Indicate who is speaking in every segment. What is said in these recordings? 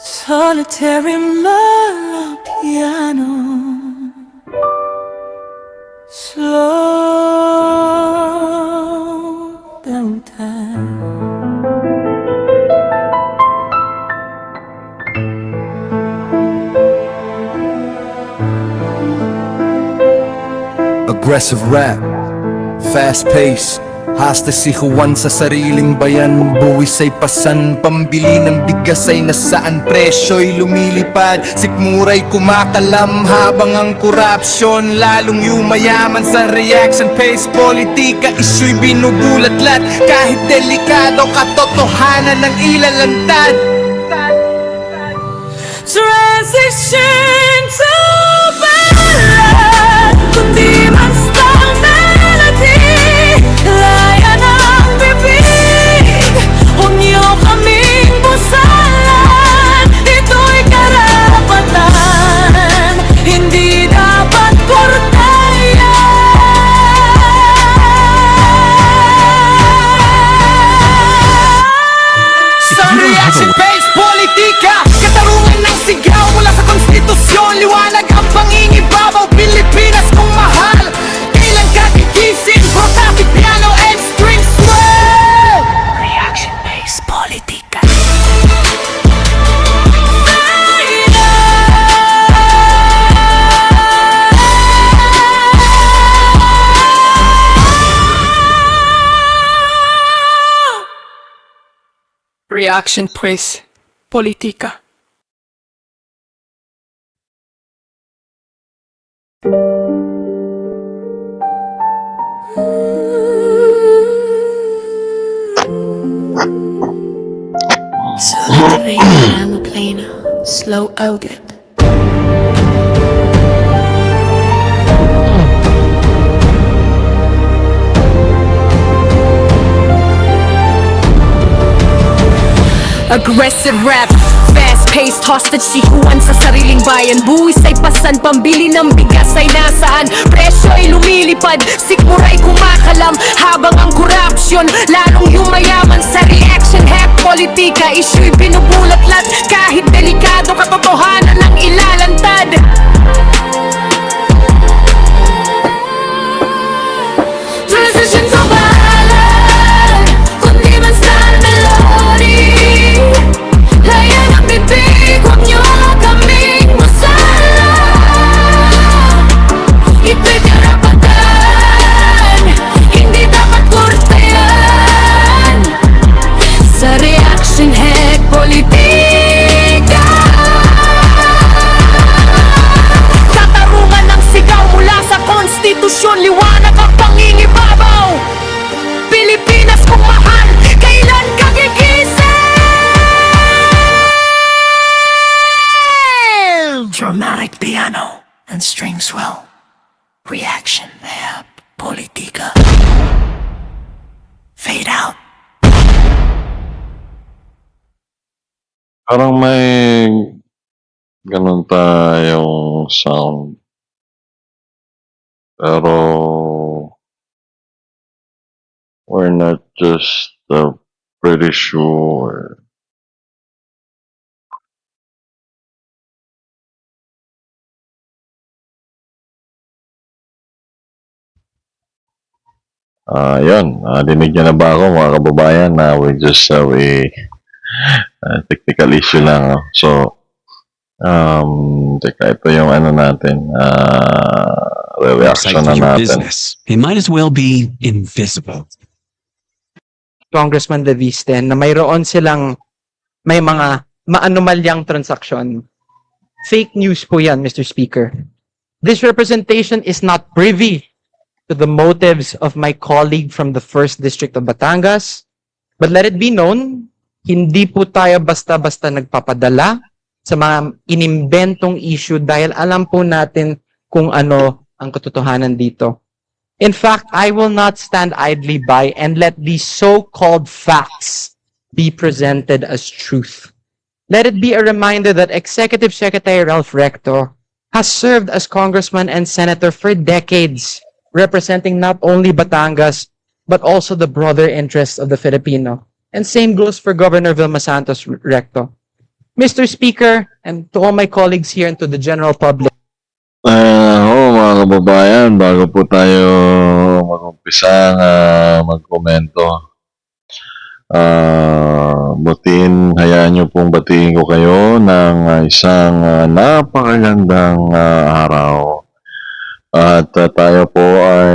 Speaker 1: Solitary piano, slow down time.
Speaker 2: Aggressive rap, fast pace. Hasta si Juan sa sariling bayan. Buwis ay pasan, pambili ng bigas ay nasaan. Presyo'y lumilipad, sikmura'y kumakalam. Habang ang korupsyon lalong yumayaman. Sa reaction pace, politika, isyu'y binubulatlat. Kahit delikado, katotohanan ng ilalantad.
Speaker 1: Transition to ballad, kundi man style melody. Laya ng bibig, huwag niyo kaming busalan. Ito'y karapatan, hindi dapat kurtayan. Sa reaction based politika, katarungan ng sigaw mula sa konstitusyon. Liwanag ang pangingibabaw, Pilipinas kung mahal. Kailan ka gigising, protapit piano and string swell. Reaction-based politika. Reaction praise politika. Solitary piano plena, slow oget. Aggressive rap, fast-paced, hostage si Juan sa sariling bayan. Buwis ay pasan, pambili ng bigas ay nasaan. Presyo ay lumilipad, sikmura'y kumakalam. Habang ang korupsyon lalong yumayaman. Sa reaction hack politika, isyu'y binubulatlat. Kahit delikado, katotohanan ang ilalantad. Transition to ballad, kundi man style melody. Laya ng bibig, huwag niyo kaming busalan. Ito'y karapatan, hindi dapat kurtayan. Sa reaction hack politika, katarungan ng sigaw mula sa konstitusyon. Liwanag ang pangingibabaw, Pilipinas kung mahal. Kailan ka gigising? Dramatic piano and string swell. Reaction hack politika. Fade out.
Speaker 3: Parang may ganun tayong sound. Pero we're not just pretty sure. Yun. Dinig niyo na ba ako, mga kababayan, na we just have a technical issue lang. So, teka, ito yung ano natin, reaction na
Speaker 4: your
Speaker 3: natin.
Speaker 4: business. It might as well be invisible.
Speaker 5: Congressman De Visten na mayroon silang may mga maanumalyang transaksyon. Fake news po yan, Mr. Speaker. This representation is not privy to the motives of my colleague from the 1st District of Batangas. But let it be known, hindi po tayo basta-basta nagpapadala sa mga inimbentong issue dahil alam po natin kung ano ang katotohanan dito. In fact, I will not stand idly by and let these so-called facts be presented as truth. Let it be a reminder that Executive Secretary Ralph Recto has served as congressman and senator for decades, representing not only Batangas, but also the broader interests of the Filipino. And same goes for Governor Vilma Santos Recto. Mr. Speaker, and to all my colleagues here and to the general public,
Speaker 3: Mga kababayan, bago po tayo mag-umpisa magkomento, hayaan nyo pong batiin ko kayo ng isang napakagandang araw. At tayo po ay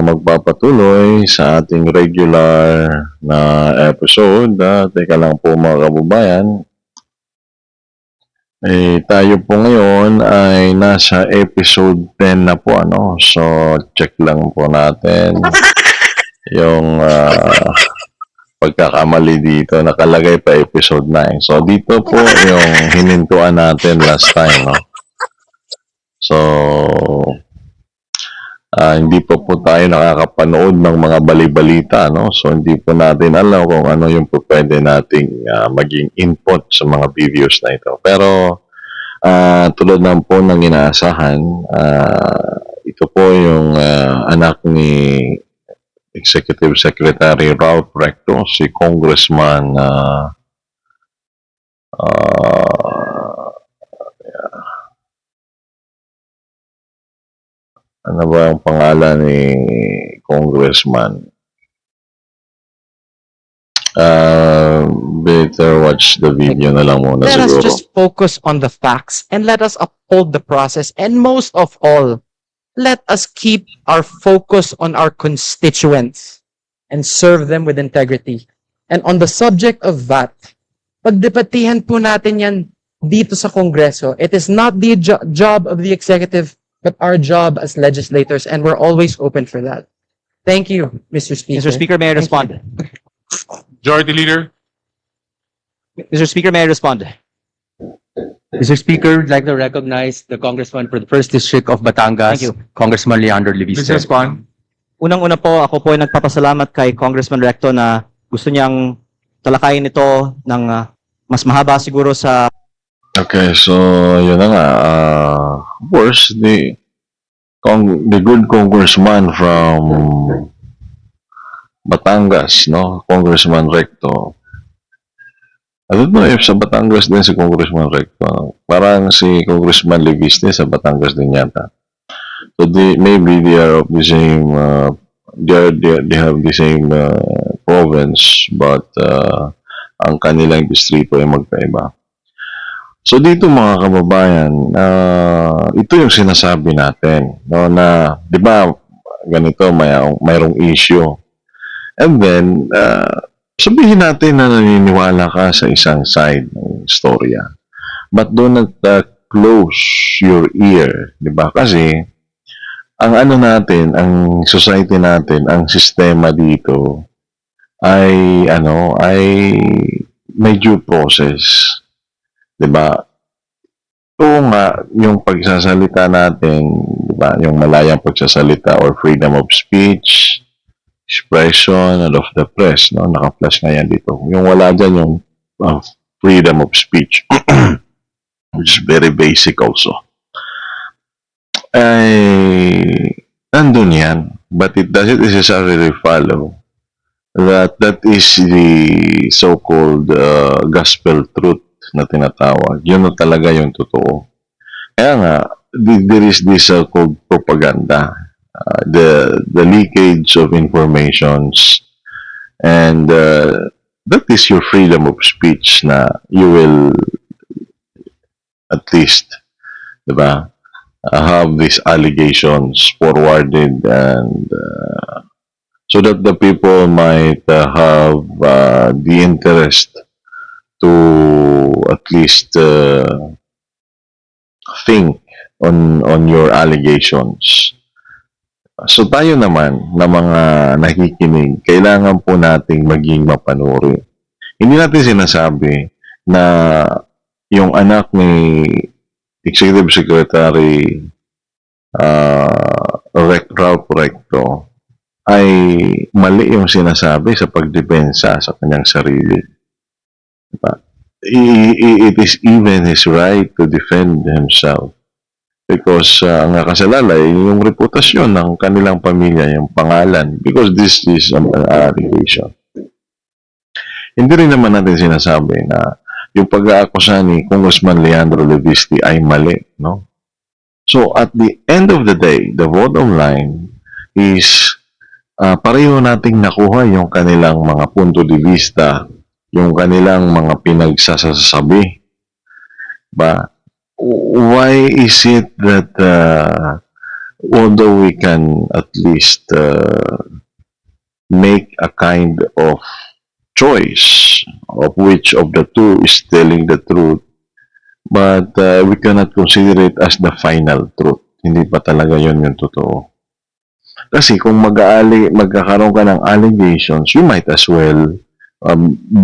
Speaker 3: magpapatuloy sa ating regular na episode. Teka lang po mga kababayan. Tayo po ngayon ay nasa episode 10 na po, ano. So, check lang po natin yung pagkakamali dito. Nakalagay pa episode 9. So, dito po yung hinintuan natin last time, no. So, hindi pa po tayo nakakapanood ng mga balibalita, no? So, hindi po natin alam kung ano yung po pwede nating maging input sa mga videos na ito. Pero, tulad ng po ng inaasahan, ito po yung anak ni Executive Secretary Ralph Recto, si Congressman ano ba ang pangalan ni Congressman? Better watch the video na lang muna
Speaker 5: let us
Speaker 3: siguro.
Speaker 5: just focus on the facts and let us uphold the process. And most of all, let us keep our focus on our constituents and serve them with integrity. And on the subject of VAT, pagdebatihan po natin yan dito sa Kongreso. It is not the job of the executive, but our job as legislators, and we're always open for that. Thank you, Mr. Speaker.
Speaker 6: Mr. Speaker, may I respond?
Speaker 7: Majority Leader.
Speaker 6: Mr. Speaker, may I respond?
Speaker 8: Mr. Speaker, I'd like to recognize the Congressman for the 1st District of Batangas,
Speaker 6: Thank you.
Speaker 8: Congressman Leandro
Speaker 7: Please
Speaker 8: Leviste.
Speaker 7: respond.
Speaker 6: Unang-una po, ako po ay nagpapasalamat kay Congressman Recto na gusto niyang talakayin ito ng mas mahaba siguro sa
Speaker 3: Okay, so yun na nga. Of course, the good congressman from Batangas, no, Congressman Recto. I don't know if sa Batangas din si Congressman Recto. Parang si Congressman Leviste sa Batangas din yata. So maybe they are of the same. They have the same province, but ang kanilang distrito ay magkaiba. So dito mga kababayan, ito yung sinasabi natin, no, na 'di ba ganito mayroong issue. And then sabihin natin na naniniwala ka sa isang side ng istorya. But do not close your ear, 'di ba? Kasi ang ano natin, ang society natin, ang sistema dito ay may due process. Diba? Oo nga, yung pagsasalita natin, diba, yung malayang pagsasalita or freedom of speech, expression, and of the press, no? Naka-flash nga yan dito. Yung wala dyan yung freedom of speech, which is very basic also. Ay, nandun yan. But it doesn't necessarily follow that is the so-called gospel truth na tinatawag. Yun na talaga yung totoo. Kaya nga, there is this so-called propaganda, the leakage of informations, and that is your freedom of speech na you will at least, diba, have these allegations forwarded and so that the people might have the interest to at least think on your allegations. So tayo naman na mga nakikinig, kailangan po nating maging mapanuri. Hindi natin sinasabi na yung anak ni Executive Secretary Ralph Recto ay mali yung sinasabi sa pagdepensa sa kanyang sarili. Diba? It is even his right to defend himself. Because ang nakasalalay, yung reputasyon ng kanilang pamilya, yung pangalan. Because this is an allegation. Hindi rin naman natin sinasabi na yung pag-aakusa ni Congressman Leandro Levisti ay mali, no? So, at the end of the day, the bottom line is pareho nating nakuha yung kanilang mga punto de vista, yung kanilang mga pinagsasasabi. Ba? Why is it that although we can at least make a kind of choice of which of the two is telling the truth, but we cannot consider it as the final truth. Hindi pa talaga yun yung totoo. Kasi kung magkakaroon ka ng allegations, you might as well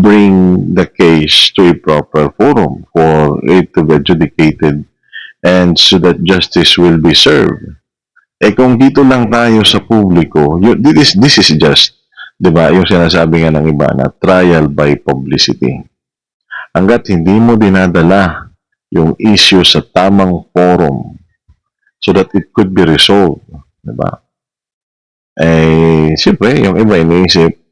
Speaker 3: bring the case to a proper forum for it to be adjudicated and so that justice will be served. Eh kung dito lang tayo sa publiko, this is just, di ba, yung sinasabi nga ng iba na trial by publicity. Hanggat hindi mo dinadala yung issue sa tamang forum so that it could be resolved, di ba? Eh, siyempre, yung iba iniisip,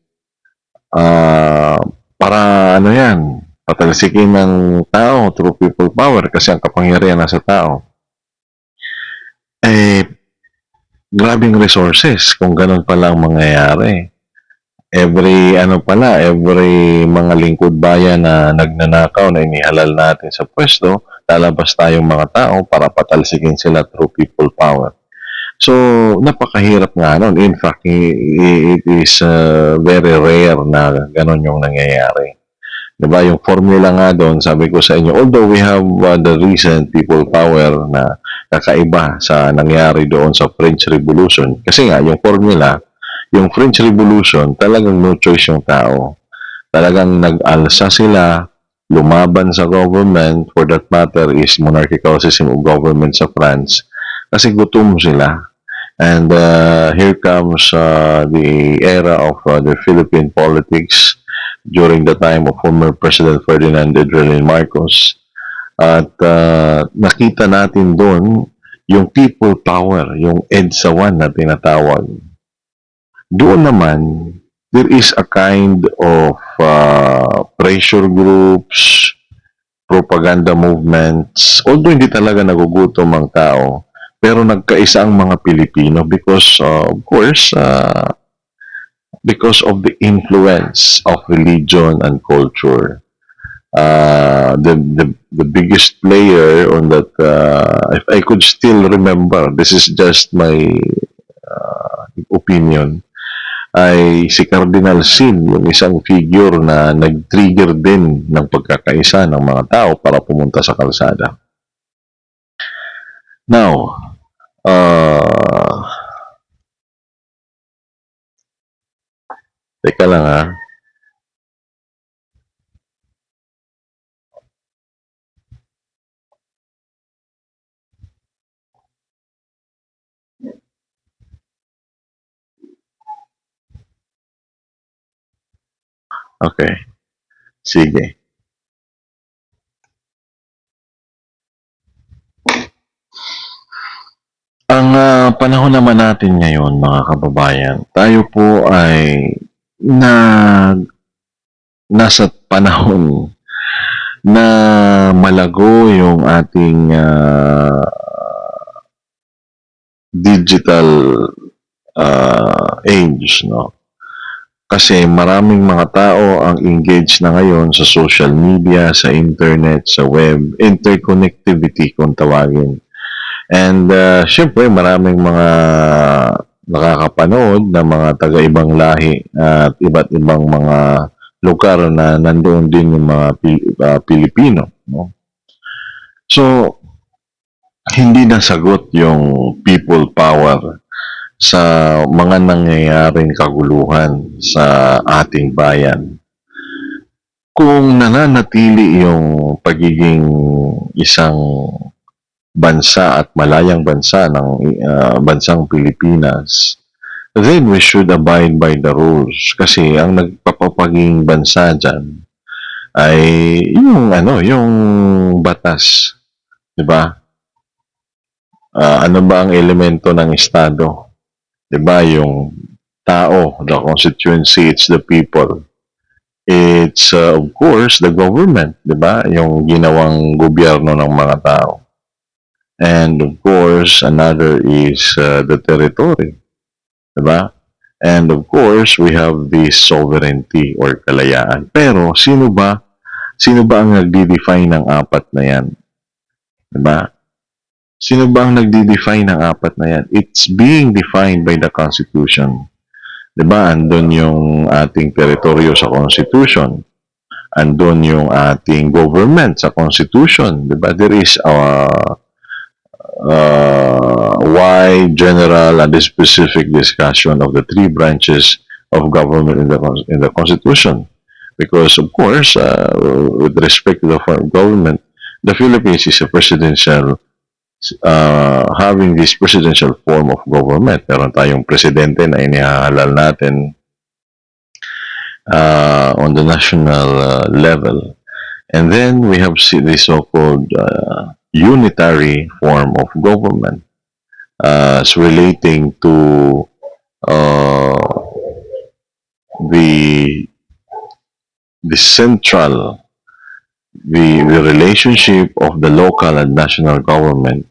Speaker 3: para ano yan, patalsikin ng tao through people power kasi ang kapangyarihan nasa tao. Eh, grabing resources kung ganun pala ang mangyayari. Every mga lingkod bayan na nagnanakaw na inihalal natin sa pwesto, lalabas tayong mga tao para patalsikin sila through people power. So, napakahirap nga nun. In fact, it is very rare na ganun yung nangyayari. Diba? Yung formula nga doon, sabi ko sa inyo, although we have the recent people power na kakaiba sa nangyari doon sa French Revolution, kasi nga, yung formula, yung French Revolution, talagang no choice yung tao. Talagang nag-alsa sila, lumaban sa government, for that matter is monarchical system of government sa France, kasi gutom sila. And here comes the era of the Philippine politics during the time of former President Ferdinand Edwin Marcos. At nakita natin doon yung people power, yung EDSA 1 na tinatawag. Doon naman, there is a kind of pressure groups, propaganda movements, although hindi talaga nagugutom ang tao, pero nagkaisa ang mga Pilipino because, of course, because of the influence of religion and culture. The biggest player on that, if I could still remember, this is just my opinion, ay si Cardinal Sin, yung isang figure na nag-trigger din ng pagkakaisa ng mga tao para pumunta sa kalsada. Now, teka lang ha. Okay. Sige. Ang panahon naman natin ngayon, mga kababayan, tayo po ay nasa panahon na malago yung ating digital age, no? Kasi maraming mga tao ang engaged na ngayon sa social media, sa internet, sa web, interconnectivity kung tawagin. And syempre maraming mga nakakapanood na mga taga-ibang lahi at iba't ibang mga lugar na nandoon din yung mga Pilipino, no? So, hindi nasagot yung people power sa mga nangyayaring kaguluhan sa ating bayan. Kung nananatili yung pagiging isang bansa at malayang bansa ng bansang Pilipinas, then we should abide by the rules. Kasi ang nagpapapaging bansa dyan ay yung yung batas, 'di ba? Ano ba ang elemento ng estado? 'Di ba, yung tao, the constituency, it's the people. It's of course the government, 'di ba? Yung ginawang gobyerno ng mga tao. And of course, another is the territory, 'di ba? And of course, we have the sovereignty or kalayaan. Pero sino ba ang nagde-define ng apat na 'yan? 'Di ba? Sino ba ang nagde-define ng apat na 'yan? It's being defined by the Constitution. 'Di ba? Andun yung ating teritoryo sa Constitution. Andun yung ating government sa Constitution. 'Di ba? There is wide, general, and specific discussion of the three branches of government in the Constitution. Because, of course, with respect to the form of government, the Philippines is a presidential, having this presidential form of government. Meron tayong presidente na inihahalal natin on the national level. And then we have the so-called unitary form of government relating to the central, the relationship of the local and national government.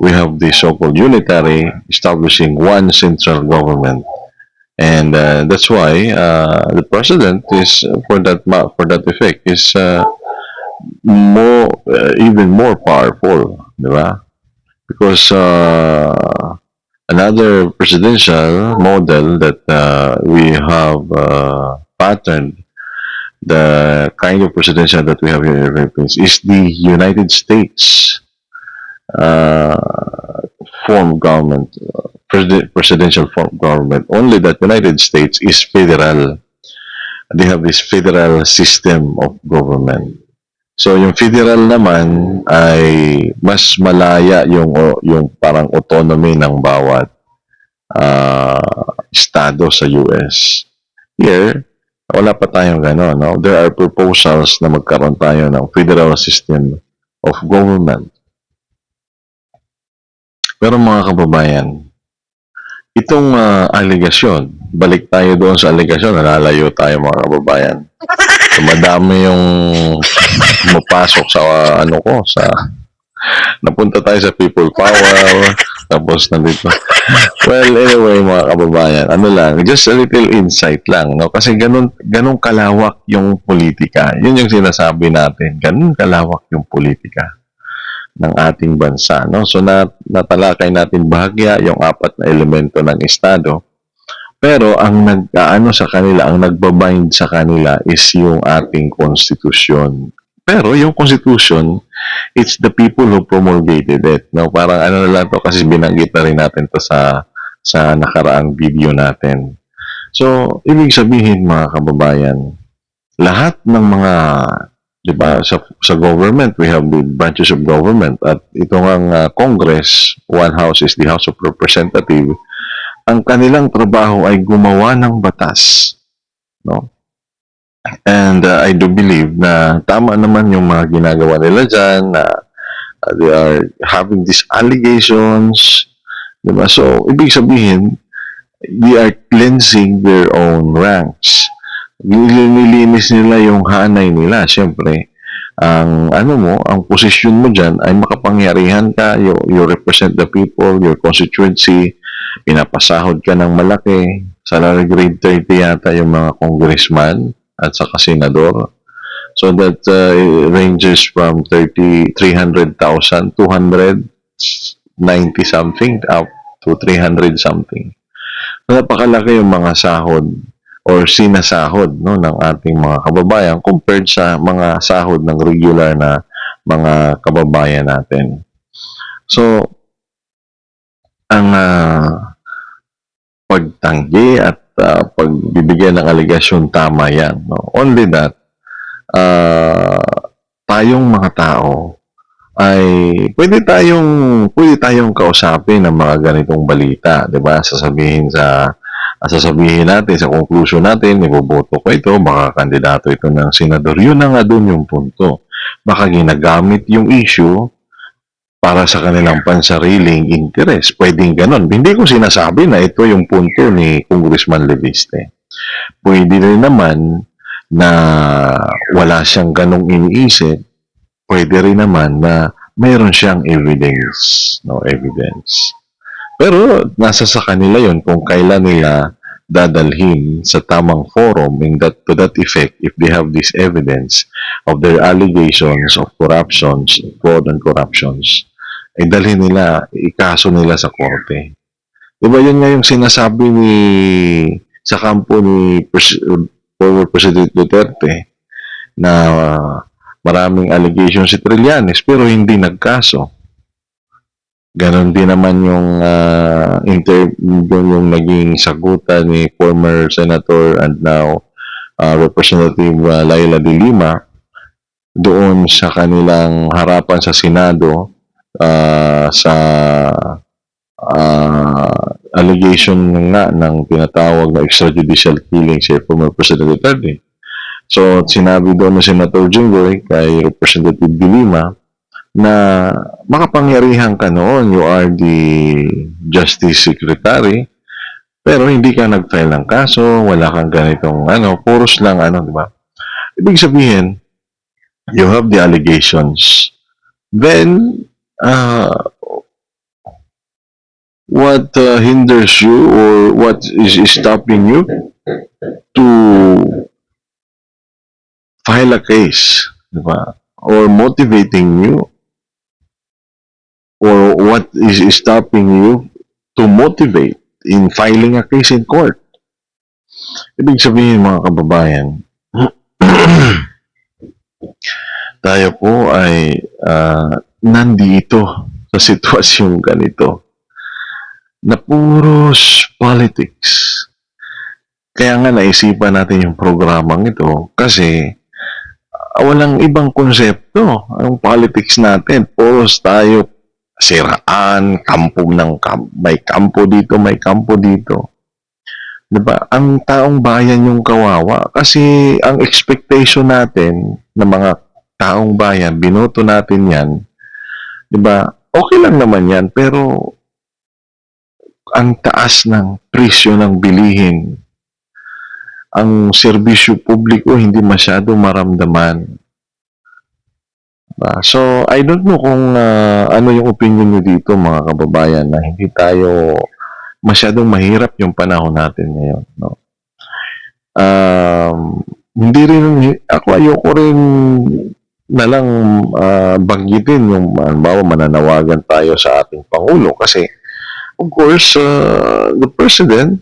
Speaker 3: We have the so-called unitary, establishing one central government, and that's why the president is for that effect is even more powerful, di ba? Because another presidential model that we have patterned the kind of presidential that we have here in the Philippines is the United States form of government, presidential form of government. Only that United States is federal. They have this federal system of government. So yung federal naman ay mas malaya yung parang autonomy ng bawat estado sa US. Here, wala pa tayong gano'n, no? There are proposals na magkaroon tayo ng federal system of government. Pero mga kababayan, itong aligasyon, balik tayo doon sa aligasyon, nalalayo tayo mga kababayan. So, madami yung mapasok sa napunta tayo sa people power, tapos nandito. Well, anyway mga kababayan, just a little insight lang, no? Kasi ganun kalawak yung politika. Yun yung sinasabi natin, ganun kalawak yung politika ng ating bansa, no? So natalakay natin bahagya yung apat na elemento ng estado. Pero ang sa kanila, ang nagbabind sa kanila is yung ating konstitusyon. Pero yung constitution, it's the people who promulgated it, no? Parang na lang to, kasi binanggit na rin natin to sa nakaraang video natin. So, ibig sabihin mga kababayan, lahat ng mga, di ba, sa government, we have the branches of government, at ito ang Congress, one house is the House of Representatives. Ang kanilang trabaho ay gumawa ng batas, no? And I do believe na tama naman yung mga ginagawa nila dyan, na they are having these allegations, diba? So, ibig sabihin, they are cleansing their own ranks. Nililinis nila yung hanay nila. Siyempre, ang posisyon mo dyan ay makapangyarihan ka, you represent the people, your constituency, pinapasahod ka ng malaki, salary grade 30 yata yung mga congressman at saka senador. So that ranges from 300,000, 290 something up to 300 something. Napakalaki yung mga sahod or sinasahod, no, ng ating mga kababayan compared sa mga sahod ng regular na mga kababayan natin. So, ang pagtanggi at pagbibigay ng aligasyon, tama yan, no? Only that, tayong mga tao ay pwede tayong kausapin ng mga ganitong balita, 'di ba? Sasabihin sa sasabihin natin, sa conclusion natin, iboboto ko ito, baka kandidato ito ng senador. Yun na nga doon yung punto. Baka ginagamit yung issue para sa kanilang pansariling interest. Pwedeng ganon. Hindi ko sinasabi na ito yung punto ni Congressman Leviste. Pwede rin naman na wala siyang ganong iniisip. Pwede rin naman na mayroon siyang evidence. No evidence. Pero nasa sa kanila yon kung kailan nila dadalhin sa tamang forum to that effect if they have this evidence of their allegations of corruptions, fraud and corruptions, ay dalhin nila, ikaso nila sa korte. Diba yun nga yung sinasabi sa kampo ni former President Duterte na maraming allegations si Trillanes pero hindi nagkaso. Ganon din naman yung yung naging sagutan ni former Senator and now Representative Laila de Lima doon sa kanilang harapan sa Senado sa allegation nga ng tinatawag na extrajudicial killing si former President Duterte. So, sinabi doon ng Senator Jinggoy kay Representative de Lima na makapangyarihan ka noon, you are the Justice Secretary, pero hindi ka nag-file ng kaso, wala kang ganitong puros lang di ba? Ibig sabihin, you have the allegations. Then, what hinders you or what is stopping you to file a case, di ba? Or motivating you, or what is stopping you to motivate in filing a case in court? Ibig sabihin, mga kababayan, tayo po ay nandito sa sitwasyong ganito na puros politics. Kaya nga naisipan natin yung programang ito kasi walang ibang konsepto ang politics natin. Puros tayo siraan, may kampo dito. Diba? Ang taong bayan yung kawawa kasi ang expectation natin ng mga taong bayan, binoto natin yan, diba? Okay lang naman yan, pero ang taas ng presyo ng bilihin, ang serbisyo publiko hindi masyado maramdaman. So, I don't know kung ano yung opinion nyo dito, mga kababayan, na hindi tayo masyadong mahirap yung panahon natin ngayon. No? Hindi rin, ako ayoko rin na lang banggitin yung mananawagan tayo sa ating Pangulo kasi of course the President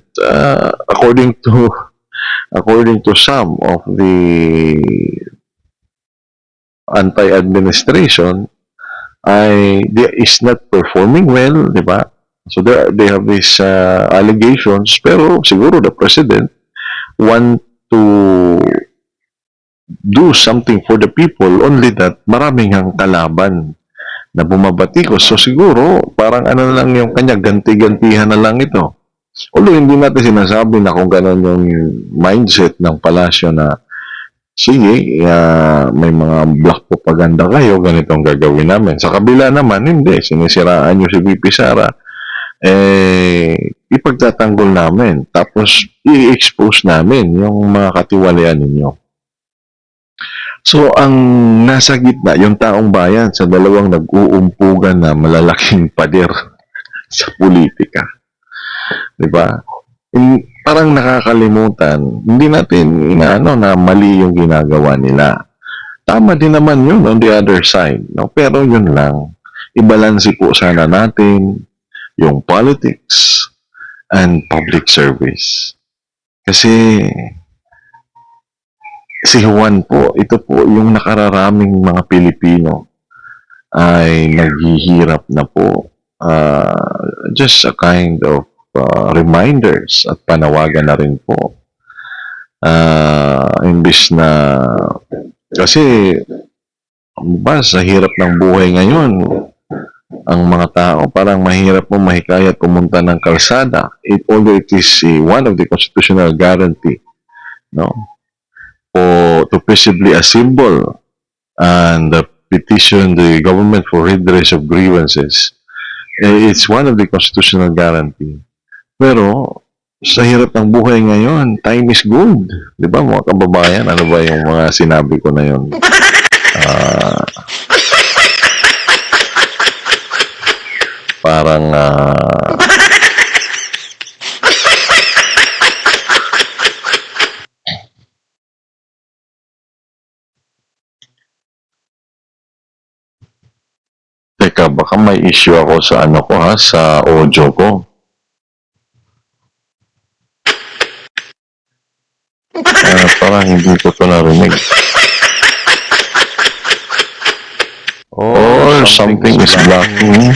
Speaker 3: according to some of the anti-administration is not performing well, di ba? So they have these allegations, pero siguro the President want to do something for the people, only that maraming ang kalaban na bumabatikos. So siguro, parang lang yung kanya, ganti-gantihan na lang ito. Although hindi natin sinasabi na kung gano'n yung mindset ng palasyo na sige, may mga black propaganda kayo, ganitong gagawin namin. Sa kabila naman, hindi. Sinisiraan nyo si VP Sara. Ipagtatanggol namin. Tapos, i-expose namin yung mga katiwalian ninyo. So, ang nasa gitna, yung taong bayan sa dalawang nag-uumpugan na malalaking pader sa politika. Diba? Parang nakakalimutan, hindi natin inaano na mali yung ginagawa nila. Tama din naman yun on the other side. No? Pero yun lang, ibalansi po sana natin yung politics and public service. Kasi si Juan po, ito po yung nakararaming mga Pilipino ay naghihirap na po. Just a kind of reminders at panawagan na rin po. Imbis na kasi sa hirap ng buhay ngayon, ang mga tao. Parang mahirap mo mahikayat pumunta ng kalsada. Although it is one of the constitutional guarantee, no? To peaceably assemble and petition the government for redress of grievances. It's one of the constitutional guarantee. Pero sa hirap ng buhay ngayon, time is gold. Di ba mga kababayan? Ano ba yung mga sinabi ko na yun? Parang teka, baka may issue ako sa ano ko ha, sa audio ko. Parang hindi ko ito narinig. Or something is blocking.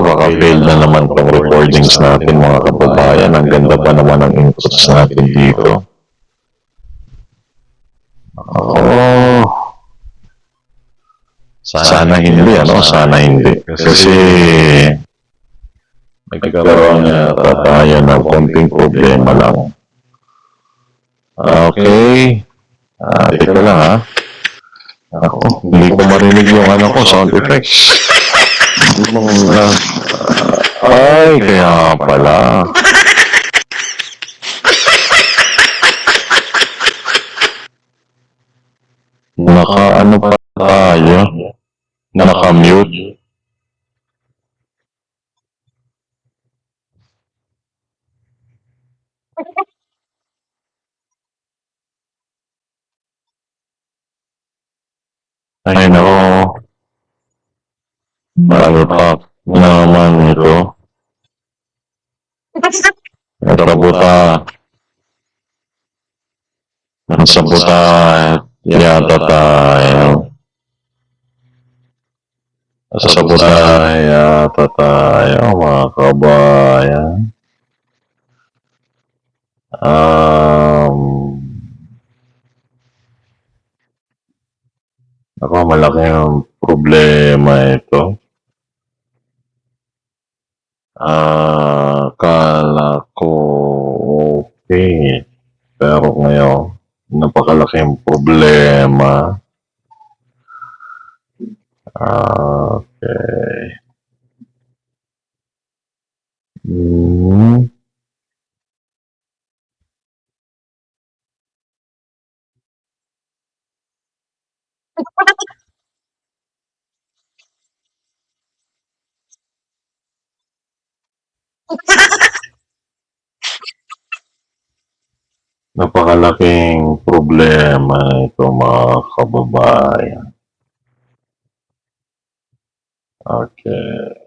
Speaker 3: Baka fail na naman itong recordings natin mga kababayan. Ang ganda pa naman ang inputs natin dito. Sana hindi, ano? Sana hindi. Kasi nagkaroon yata tayo ng konting problema lang. Okay. Teka lang ha. Ako, hindi ko marinig yung ano ko, sound effects. Ay, kaya pala. Ano pa tayo? Naka-mute. Ay, nako. Ano pa naman ito? Narabuta. Nasabuta yata tayo. Nasabuta yata tayo, mga kabayan. Ako, malaki yung problema ito. Akala ko okay. Pero ngayon, napakalaking problema. Okay. Napakalaking problema ito mga kababayan. Okay.